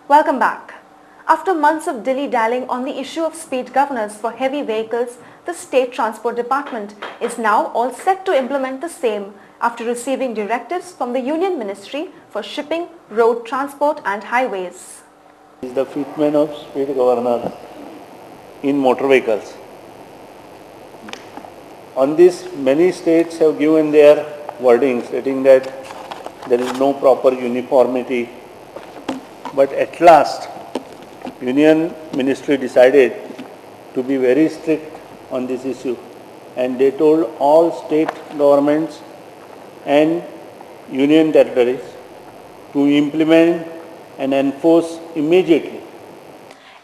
Welcome back. After months of dilly-dallying on the issue of speed governors for heavy vehicles, the State Transport Department is now all set to implement the same after receiving directives from the Union Ministry for Shipping, Road Transport and Highways. Is the fitment of speed governor in motor vehicles. On this, many states have given their wording stating that there is no proper uniformity. But at last, Union Ministry decided to be very strict on this issue, and they told all state governments and union territories to implement and enforce immediately.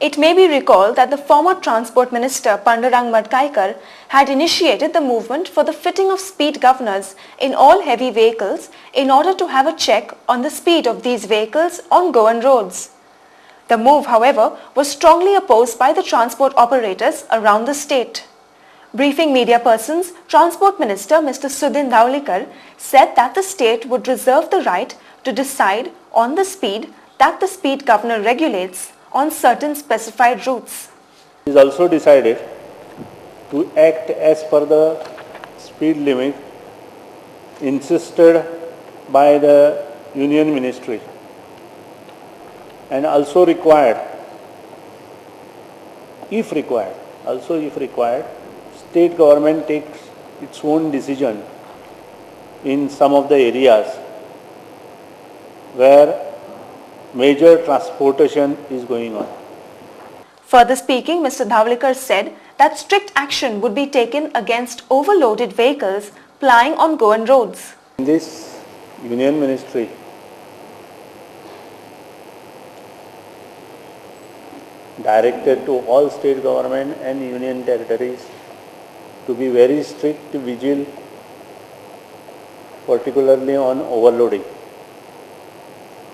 It may be recalled that the former Transport Minister Pandurang Madkekar had initiated the movement for the fitting of speed governors in all heavy vehicles in order to have a check on the speed of these vehicles on Goan roads. The move, however, was strongly opposed by the transport operators around the state. Briefing media persons, Transport Minister Mr. Sudhin Dhawlikar said that the state would reserve the right to decide on the speed that the speed governor regulates on certain specified routes. It is also decided to act as per the speed limit insisted by the Union Ministry, and also if required, state government takes its own decision in some of the areas where major transportation is going on. Further speaking, Mr. Dhawlikar said that strict action would be taken against overloaded vehicles plying on Goan roads. In this Union Ministry, directed to all state government and union territories to be very strict vigil, particularly on overloading.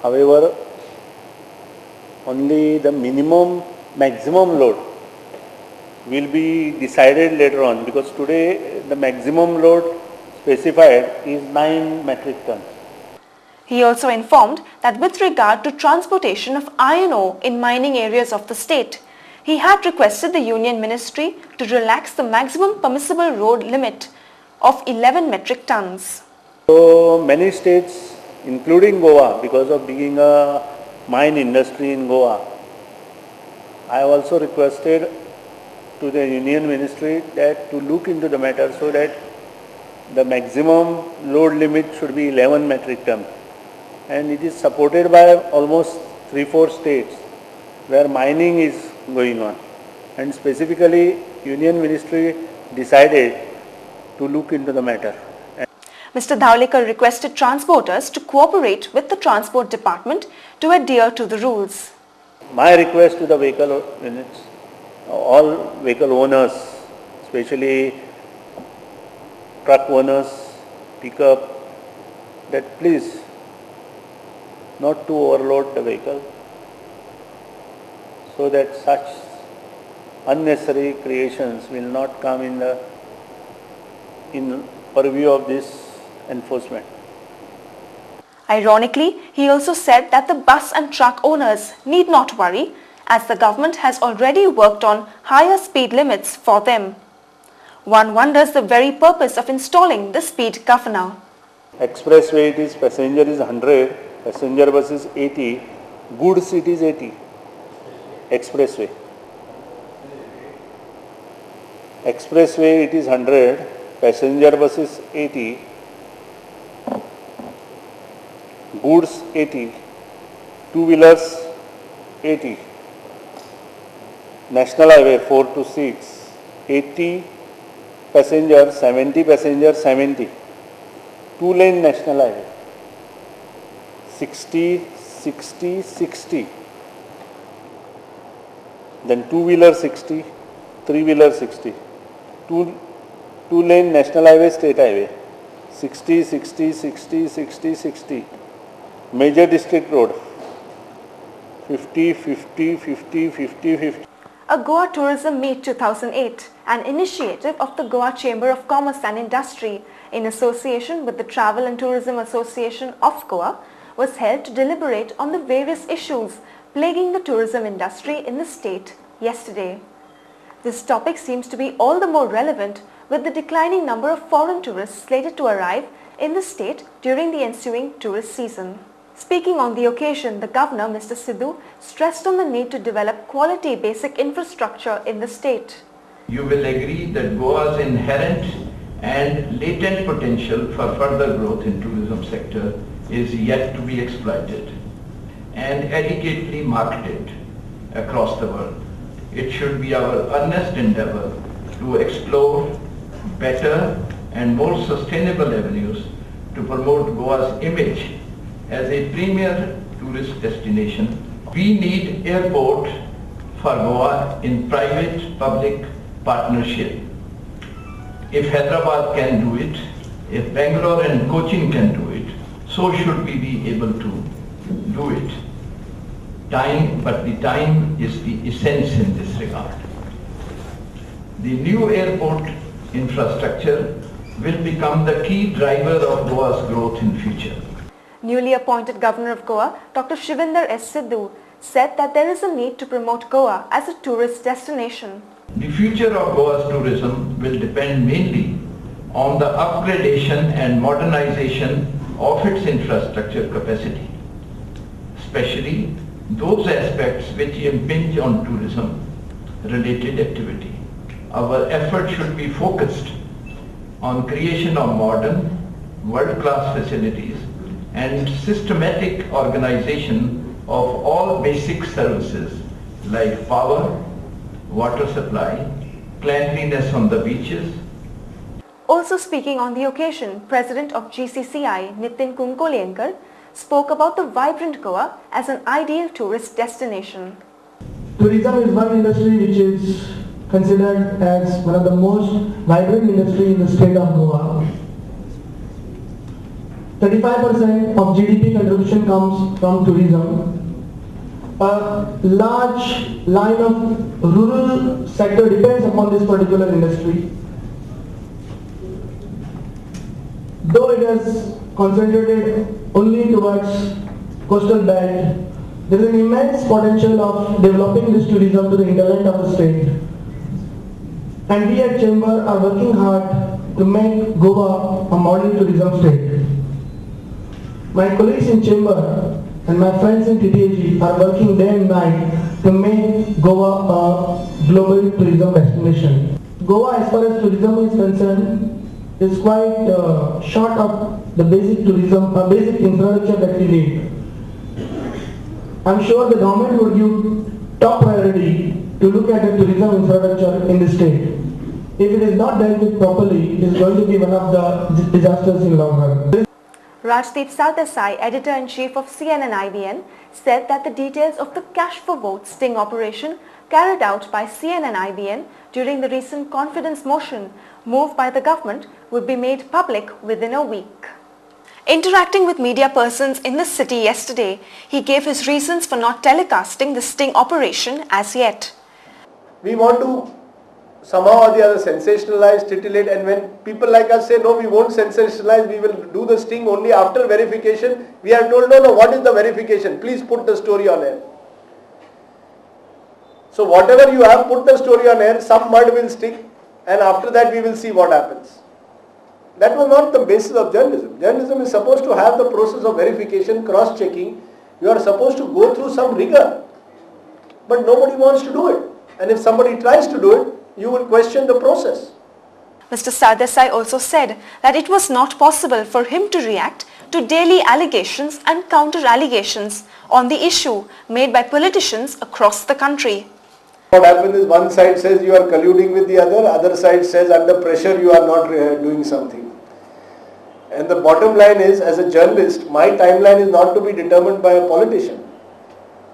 However, only the maximum load will be decided later on, because today the maximum load specified is 9 metric tons. He also informed that with regard to transportation of iron ore in mining areas of the state, he had requested the Union Ministry to relax the maximum permissible road limit of 11 metric tons. So many states, including Goa, because of being a mine industry in Goa, I have also requested to the Union Ministry that to look into the matter so that the maximum load limit should be 11 metric ton. And it is supported by almost 3-4 states where mining is going on. And specifically, Union Ministry decided to look into the matter. Mr. Dhawlikar requested transporters to cooperate with the Transport Department to adhere to the rules. My request to the vehicle units, all vehicle owners, especially truck owners, pickup, that please not to overload the vehicle so that such unnecessary creations will not come in purview of this enforcement. Ironically, he also said that the bus and truck owners need not worry as the government has already worked on higher speed limits for them. One wonders the very purpose of installing the speed governor. Expressway, it is passenger is 100, passenger bus is 80, goods it is 80. Expressway. Expressway it is 100, passenger bus is 80, goods 80, two-wheelers 80, National Highway 4 to 6, 80 passenger, 70 passenger, 70, two-lane National Highway, 60, 60, 60, then two-wheeler 60, three-wheeler 60, two-lane National Highway, State Highway, 60, 60, 60, 60, 60, major district road, 50, 50, 50, 50, 50. A Goa Tourism Meet 2008, an initiative of the Goa Chamber of Commerce and Industry in association with the Travel and Tourism Association of Goa, was held to deliberate on the various issues plaguing the tourism industry in the state yesterday. This topic seems to be all the more relevant with the declining number of foreign tourists slated to arrive in the state during the ensuing tourist season. Speaking on the occasion, the Governor, Mr. Sidhu, stressed on the need to develop quality basic infrastructure in the state. You will agree that Goa's inherent and latent potential for further growth in tourism sector is yet to be exploited and adequately marketed across the world. It should be our earnest endeavor to explore better and more sustainable avenues to promote Goa's image as a premier tourist destination. We need airport for Goa in private-public partnership. If Hyderabad can do it, if Bangalore and Cochin can do it, so should we be able to do it. But the time is the essence in this regard. The new airport infrastructure will become the key driver of Goa's growth in future. Newly appointed Governor of Goa, Dr. Shivinder S. Sidhu, said that there is a need to promote Goa as a tourist destination. The future of Goa's tourism will depend mainly on the upgradation and modernization of its infrastructure capacity, especially those aspects which impinge on tourism-related activity. Our effort should be focused on creation of modern, world-class facilities and systematic organization of all basic services like power, water supply, cleanliness on the beaches. Also speaking on the occasion, President of GCCI, Nitin Kunkolenkar, spoke about the vibrant Goa as an ideal tourist destination. Tourism is one industry which is considered as one of the most vibrant industry in the state of Goa. 35% of GDP contribution comes from tourism. A large line of rural sector depends upon this particular industry. Though it is concentrated only towards coastal belt, there is an immense potential of developing this tourism to the hinterland of the state. And we at Chamber are working hard to make Goa a model tourism state. My colleagues in Chamber and my friends in TTAG are working day and night to make Goa a global tourism destination. Goa, as far as tourism is concerned, is quite short of the basic tourism, basic infrastructure that we need. I'm sure the government would give top priority to look at the tourism infrastructure in the state. If it is not dealt with properly, it is going to be one of the disasters in long run. Rajdeep Sardesai, Editor-in-Chief of CNN-IBN, said that the details of the Cash for Votes sting operation carried out by CNN-IBN during the recent confidence motion moved by the government would be made public within a week. Interacting with media persons in the city yesterday, he gave his reasons for not telecasting the sting operation as yet. We want to somehow or the other sensationalize, titillate, and when people like us say, no, we won't sensationalize, we will do the sting only after verification, we are told, no, what is the verification? Please put the story on air. So whatever you have, put the story on air, some mud will stick, and after that we will see what happens. That was not the basis of journalism. Journalism is supposed to have the process of verification, cross-checking. You are supposed to go through some rigor. But nobody wants to do it. And if somebody tries to do it, you will question the process. Mr. Sardesai also said that it was not possible for him to react to daily allegations and counter-allegations on the issue made by politicians across the country. What happens is one side says you are colluding with the other side says under pressure you are not doing something. And the bottom line is, as a journalist, my timeline is not to be determined by a politician.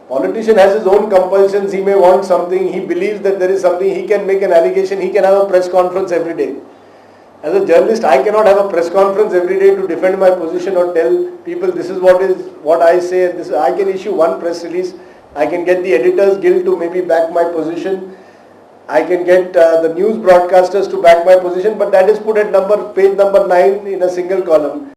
Politician has his own compulsions, he may want something, he believes that there is something, he can make an allegation, he can have a press conference every day. As a journalist, I cannot have a press conference every day to defend my position or tell people this is what I say. I can issue one press release, I can get the Editors Guild to maybe back my position, I can get the news broadcasters to back my position, but that is put at page number 9 in a single column.